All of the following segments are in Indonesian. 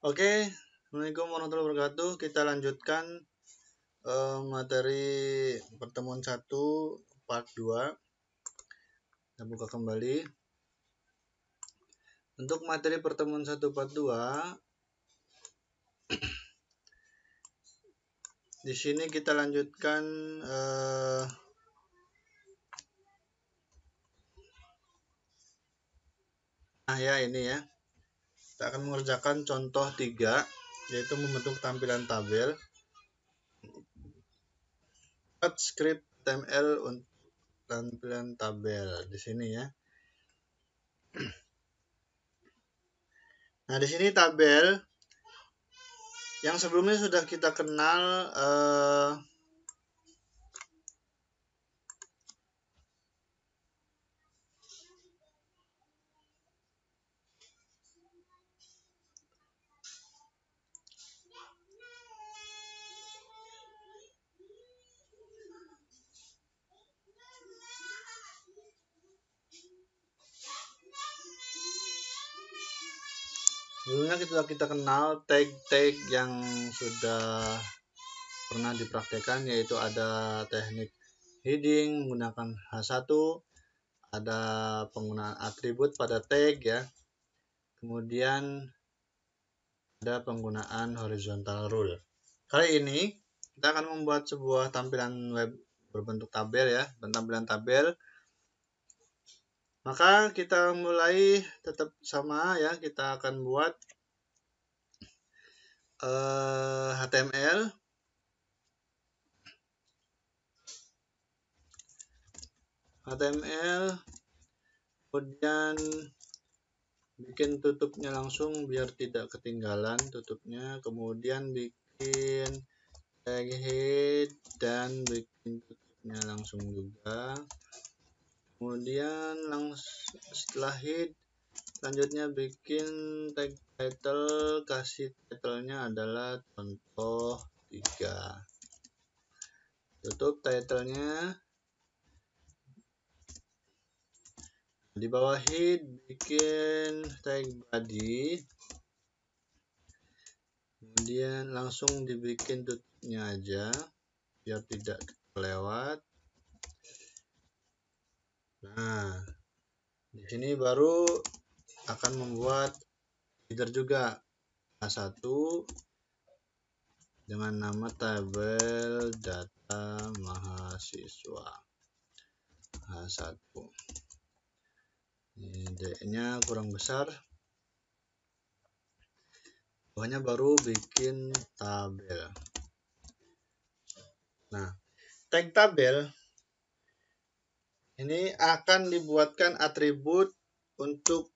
Oke, Assalamualaikum warahmatullahi wabarakatuh. Kita lanjutkan materi pertemuan 1 part 2. Kita buka kembali. Untuk materi pertemuan 1 part 2, di sini kita lanjutkan ini ya. Kita akan mengerjakan contoh 3, yaitu membentuk tampilan tabel. Script HTML untuk tampilan tabel di sini ya. Nah, di sini tabel yang sebelumnya sudah kita kenal sebelumnya kita kenal tag-tag yang sudah pernah dipraktekkan, yaitu ada teknik heading menggunakan H1, ada penggunaan atribut pada tag ya, kemudian ada penggunaan horizontal rule. Kali ini kita akan membuat sebuah tampilan web berbentuk tabel ya, tampilan tabel. Maka kita mulai tetap sama ya, kita akan buat HTML, kemudian bikin tutupnya langsung biar tidak ketinggalan tutupnya, kemudian bikin tag head dan bikin tutupnya langsung juga. Kemudian setelah head, selanjutnya bikin tag title, kasih titlenya adalah contoh 3. Tutup titlenya. Di bawah head bikin tag body, kemudian langsung dibikin tutupnya aja biar tidak kelewat. Nah, di sini baru akan membuat header juga H1 dengan nama tabel data mahasiswa H1. Ini D-nya kurang besar. Bawahnya baru bikin tabel. Nah, tag tabel ini akan dibuatkan atribut untuk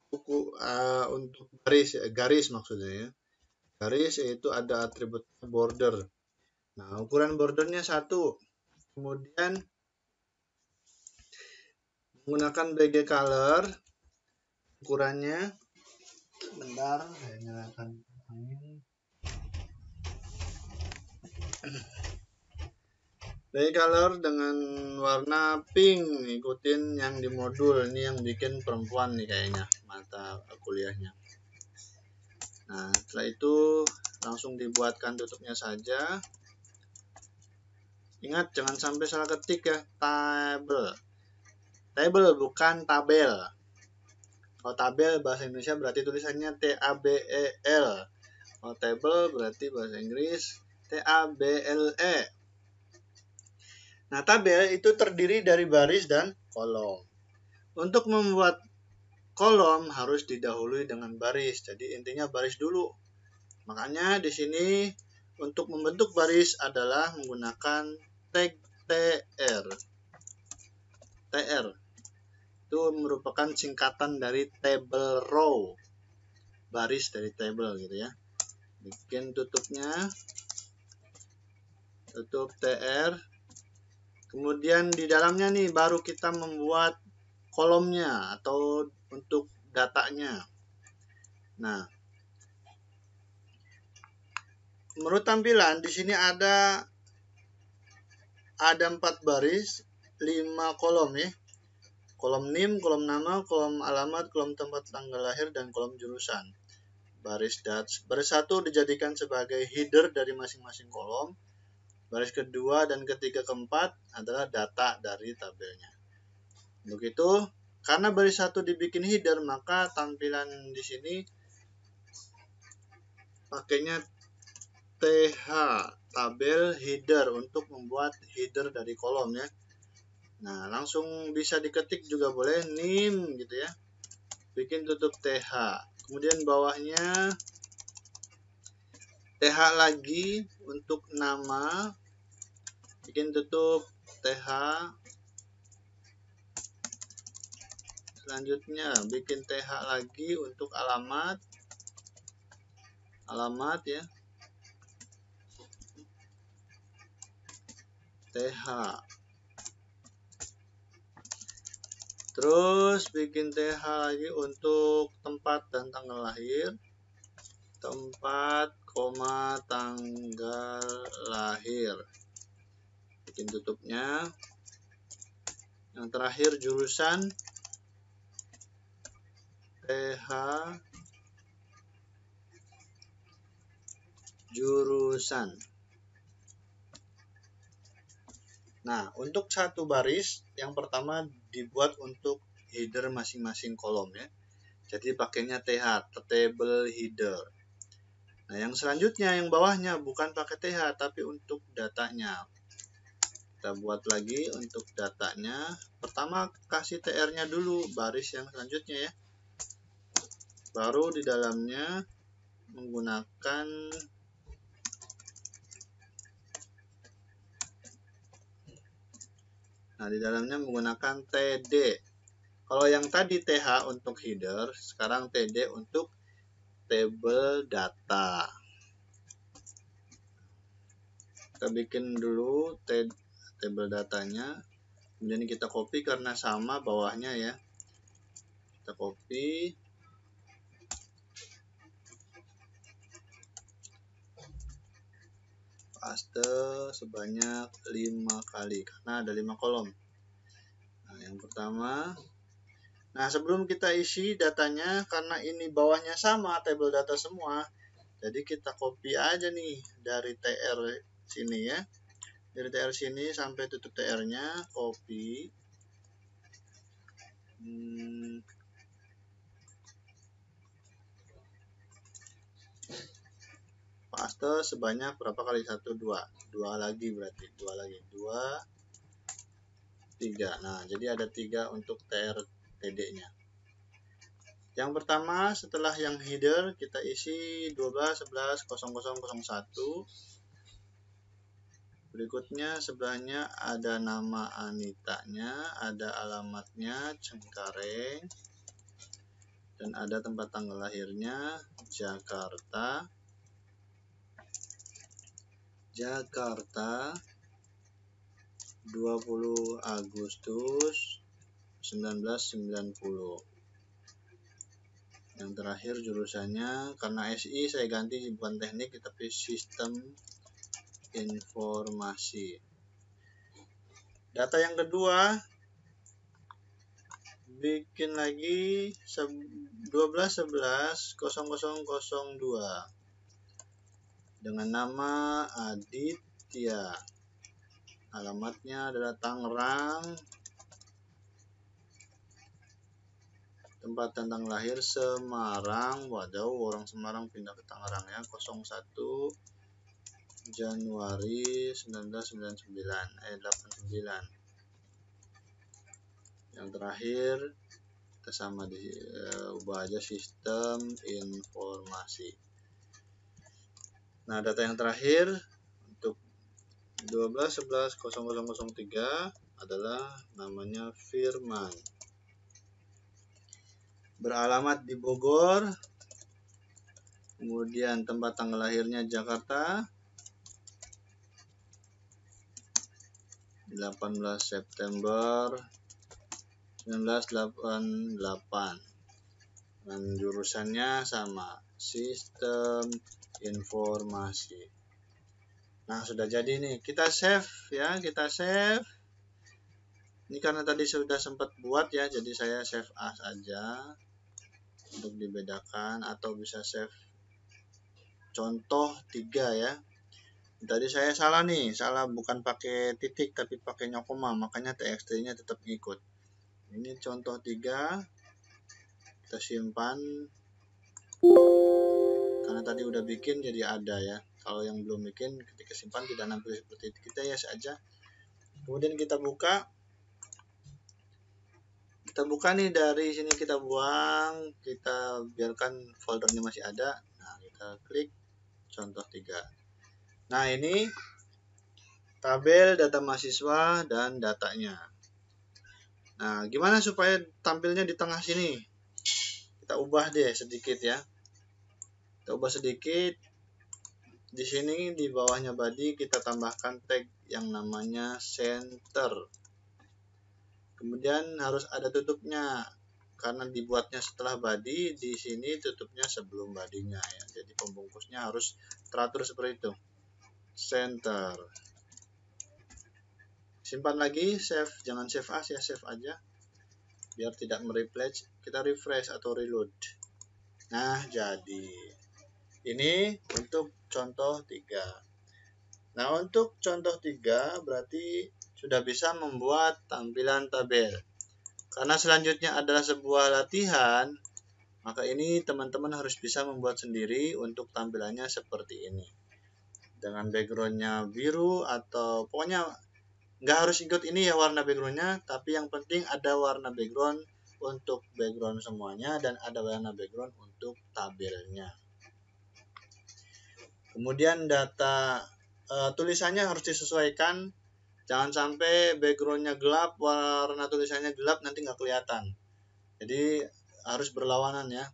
garis maksudnya ya. Garis yaitu ada atribut border. Nah, ukuran bordernya 1. Kemudian menggunakan BG color, ukurannya bentar, saya nyalakan angin. BG color dengan warna pink, ikutin yang di modul. Ini yang bikin perempuan nih kayaknya mata kuliahnya. Nah, setelah itu langsung dibuatkan tutupnya saja. Ingat jangan sampai salah ketik ya, tabel bukan tabel. Kalau tabel bahasa Indonesia berarti tulisannya T-A-B-E-L. Kalau table berarti bahasa Inggris T-A-B-L-E. Nah, tabel itu terdiri dari baris dan kolom. Untuk membuat kolom harus didahului dengan baris. Jadi intinya baris dulu. Makanya di sini untuk membentuk baris adalah menggunakan tag TR. TR itu merupakan singkatan dari table row, baris dari table gitu ya. Bikin tutupnya, tutup TR. Kemudian di dalamnya nih baru kita membuat kolomnya atau untuk datanya. Nah, menurut tampilan di sini ada 4 baris, 5 kolom ya. Kolom NIM, kolom nama, kolom alamat, kolom tempat tanggal lahir, dan kolom jurusan. baris 1 dijadikan sebagai header dari masing-masing kolom. Baris kedua dan ketiga keempat adalah data dari tabelnya. Untuk itu, karena baris 1 dibikin header, maka tampilan di sini pakainya TH, tabel header, untuk membuat header dari kolom ya. Nah, langsung bisa diketik juga boleh, nim gitu ya. Bikin tutup TH. Kemudian bawahnya TH lagi untuk nama. Bikin tutup TH. Selanjutnya bikin TH lagi untuk alamat. Alamat ya. TH. Terus bikin TH lagi untuk tempat dan tanggal lahir. Tempat, tanggal lahir. Bikin tutupnya. Yang terakhir jurusan. TH jurusan. Nah, untuk satu baris, yang pertama dibuat untuk header masing-masing kolom ya. Jadi pakainya TH, table header. Nah, yang selanjutnya, yang bawahnya bukan pakai TH, tapi untuk datanya. Kita buat lagi untuk datanya. Pertama kasih TR-nya dulu, baris yang selanjutnya ya. Baru di dalamnya menggunakan TD. Kalau yang tadi TH untuk header, sekarang TD untuk table data. Kita bikin dulu table datanya, kemudian kita copy karena sama bawahnya ya. Kita copy, paste sebanyak 5 kali karena ada 5 kolom. Nah, yang pertama, nah sebelum kita isi datanya, karena ini bawahnya sama table data semua, jadi kita copy aja nih dari TR sini ya. Dari TR sini sampai tutup TR-nya, copy. Paste sebanyak berapa kali? 1, 2. 2 lagi berarti. 2 lagi. 2, 3. Nah, jadi ada 3 untuk TR TD-nya. Yang pertama, setelah yang header, kita isi 12, 11, 0001. Berikutnya sebelahnya ada nama Anitanya, ada alamatnya Cengkareng, dan ada tempat tanggal lahirnya Jakarta. 20 Agustus 1990. Yang terakhir jurusannya, karena SI saya ganti bukan teknik tapi sistem informasi. Data yang kedua, bikin lagi 12/11/0002 dengan nama Aditya. Alamatnya adalah Tangerang. Tempat tanggal lahir Semarang. Waduh, orang Semarang pindah ke Tangerang ya. 01 Januari 89. Yang terakhir kita sama ubah aja sistem informasi. Nah, data yang terakhir untuk 12/11/0003 adalah namanya Firman. Beralamat di Bogor. Kemudian tempat tanggal lahirnya Jakarta. 18 September 1988. Dan jurusannya sama, sistem informasi. Nah, sudah jadi nih. Kita save ya, kita save. Ini karena tadi sudah sempat buat ya, jadi saya save as aja untuk dibedakan, atau bisa save contoh 3 ya. Tadi saya salah nih, salah bukan pakai titik tapi pakai koma, makanya txt-nya tetap ngikut. Ini contoh 3, kita simpan. Karena tadi udah bikin jadi ada ya. Kalau yang belum bikin ketika simpan tidak nampil seperti itu, kita yes aja. Kemudian kita buka nih, dari sini kita buang, kita biarkan foldernya masih ada. Nah, kita klik contoh 3. Nah, ini tabel data mahasiswa dan datanya. Nah, gimana supaya tampilnya di tengah sini? Kita ubah deh sedikit ya. Kita ubah sedikit. Di sini di bawahnya body kita tambahkan tag yang namanya center. Kemudian harus ada tutupnya. Karena dibuatnya setelah body, di sini tutupnya sebelum bodinya ya. Jadi pembungkusnya harus teratur seperti itu. Center. Simpan lagi, save, jangan save as ya, save aja biar tidak mereplace. Kita refresh atau reload. Nah, jadi ini untuk contoh 3. Nah, untuk contoh 3 berarti sudah bisa membuat tampilan tabel. Karena selanjutnya adalah sebuah latihan, maka ini teman-teman harus bisa membuat sendiri untuk tampilannya seperti ini. Dengan backgroundnya biru atau pokoknya nggak harus ikut ini ya warna backgroundnya, tapi yang penting ada warna background untuk background semuanya dan ada warna background untuk tabelnya. Kemudian data tulisannya harus disesuaikan, jangan sampai backgroundnya gelap, warna tulisannya gelap nanti nggak kelihatan. Jadi harus berlawanan ya,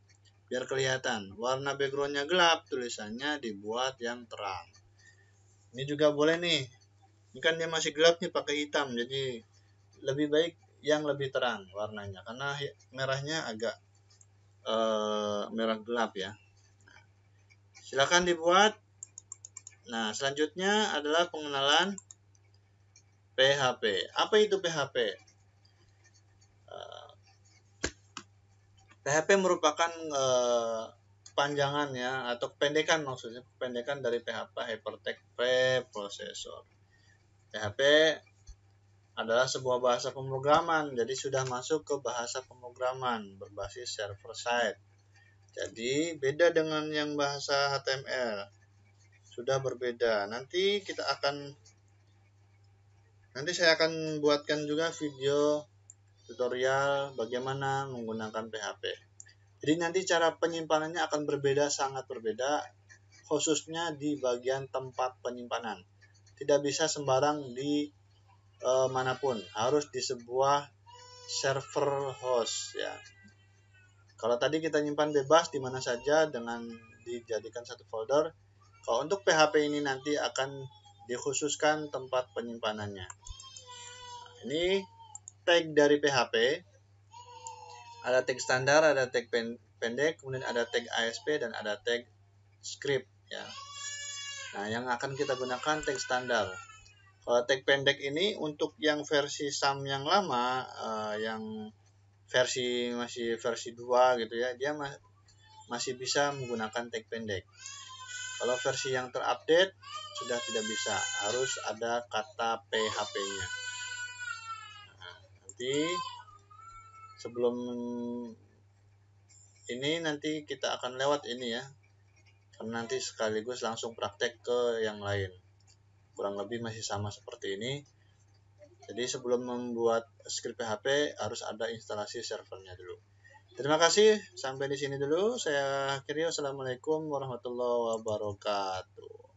biar kelihatan. Warna backgroundnya gelap, tulisannya dibuat yang terang. Ini juga boleh nih. Ini kan dia masih gelap nih pakai hitam, jadi lebih baik yang lebih terang warnanya karena merahnya agak merah gelap ya. Silakan dibuat. Nah, selanjutnya adalah pengenalan PHP. Apa itu PHP? PHP merupakan panjangan ya atau pendekan, maksudnya pendekan dari PHP, Hypertext Preprocessor. PHP adalah sebuah bahasa pemrograman, jadi sudah masuk ke bahasa pemrograman berbasis server side. Jadi beda dengan yang bahasa HTML, sudah berbeda. Nanti saya akan buatkan juga video tutorial bagaimana menggunakan PHP. Jadi nanti cara penyimpanannya akan berbeda, sangat berbeda, khususnya di bagian tempat penyimpanan. Tidak bisa sembarang di manapun, harus di sebuah server host ya. Kalau tadi kita nyimpan bebas di mana saja dengan dijadikan satu folder. Kalau untuk PHP ini nanti akan dikhususkan tempat penyimpanannya. Ini tag dari PHP. Ada tag standar, ada tag pendek, kemudian ada tag ASP dan ada tag script ya. Nah, yang akan kita gunakan tag standar. Kalau tag pendek ini untuk yang versi SAM yang lama, yang masih versi 2 gitu ya, dia masih bisa menggunakan tag pendek. Kalau versi yang terupdate sudah tidak bisa, harus ada kata PHP-nya. Nah, nanti sebelum ini nanti kita akan lewat ini ya, karena nanti sekaligus langsung praktek ke yang lain. Kurang lebih masih sama seperti ini. Jadi sebelum membuat script PHP harus ada instalasi servernya dulu. Terima kasih, sampai di sini dulu. Saya akhiri. Wassalamualaikum warahmatullahi wabarakatuh.